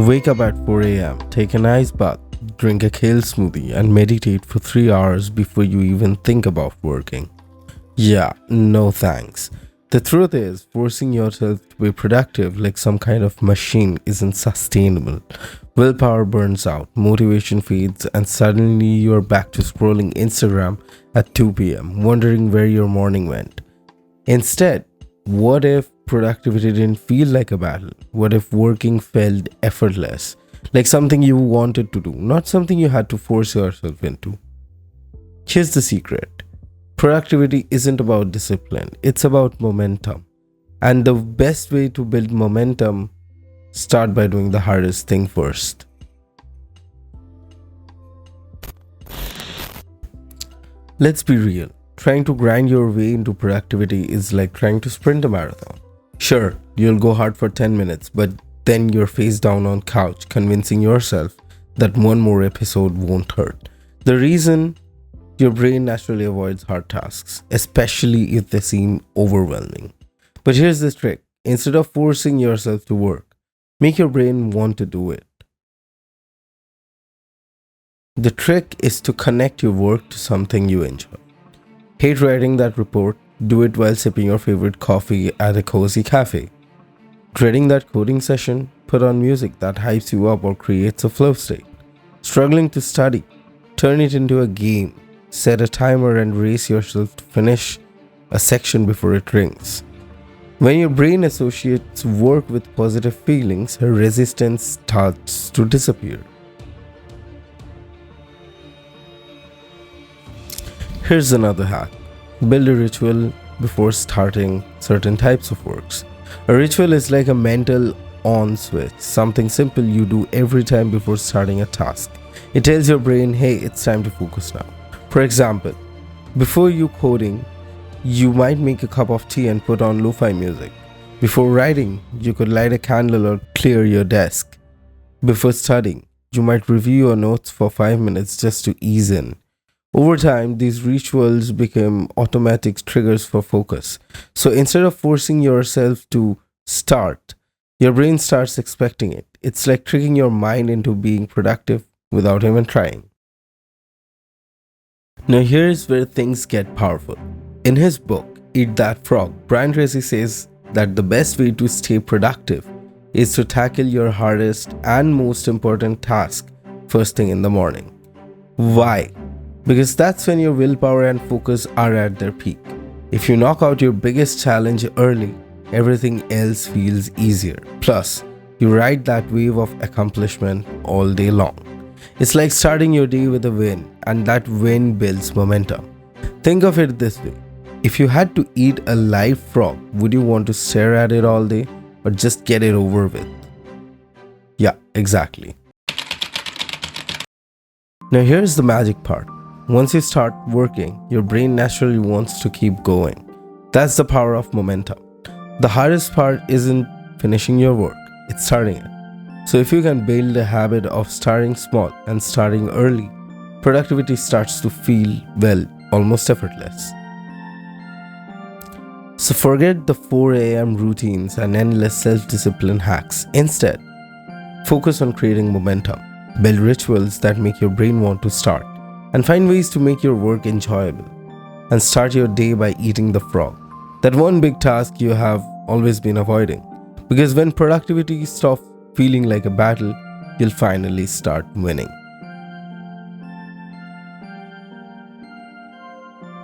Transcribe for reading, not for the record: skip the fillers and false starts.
Wake up at 4 a.m., take a nice bath, drink a kale smoothie, and meditate for 3 hours before you even think about working. Yeah, no thanks. The truth is, forcing yourself to be productive like some kind of machine isn't sustainable. Willpower burns out, motivation fades, and suddenly you're back to scrolling Instagram at 2 p.m., wondering where your morning went. Instead, what if productivity didn't feel like a battle? What if working felt effortless? Like something you wanted to do, not something you had to force yourself into. Here's the secret. Productivity isn't about discipline, it's about momentum. And the best way to build momentum, start by doing the hardest thing first. Let's be real. Trying to grind your way into productivity is like trying to sprint a marathon. Sure, you'll go hard for 10 minutes, but then you're face down on couch convincing yourself that one more episode won't hurt. The reason your brain naturally avoids hard tasks, especially if they seem overwhelming. But here's the trick. Instead of forcing yourself to work, make your brain want to do it. The trick is to connect your work to something you enjoy. Hate writing that report? Do it while sipping your favorite coffee at a cozy cafe. Dreading that coding session? Put on music that hypes you up or creates a flow state. Struggling to study? Turn it into a game. Set a timer and race yourself to finish a section before it rings. When your brain associates work with positive feelings, resistance starts to disappear. Here's another hack. Build a ritual before starting certain types of works. A ritual is like a mental on switch, something simple you do every time before starting a task. It tells your brain, hey, it's time to focus now. For example, before you coding, you might make a cup of tea and put on lo-fi music. Before writing, you could light a candle or clear your desk. Before studying, you might review your notes for 5 minutes just to ease in. Over time, these rituals become automatic triggers for focus. So instead of forcing yourself to start, your brain starts expecting it. It's like tricking your mind into being productive without even trying. Now here's where things get powerful. In his book, Eat That Frog, Brian Tracy says that the best way to stay productive is to tackle your hardest and most important task first thing in the morning. Why? Because that's when your willpower and focus are at their peak. If you knock out your biggest challenge early, everything else feels easier. Plus, you ride that wave of accomplishment all day long. It's like starting your day with a win, and that win builds momentum. Think of it this way. If you had to eat a live frog, would you want to stare at it all day or just get it over with? Yeah, exactly. Now here's the magic part. Once you start working, your brain naturally wants to keep going. That's the power of momentum. The hardest part isn't finishing your work, it's starting it. So if you can build a habit of starting small and starting early, productivity starts to feel, well, almost effortless. So forget the 4 a.m. routines and endless self-discipline hacks. Instead, focus on creating momentum. Build rituals that make your brain want to start. And find ways to make your work enjoyable. And start your day by eating the frog. That one big task you have always been avoiding. Because when productivity stops feeling like a battle, you'll finally start winning.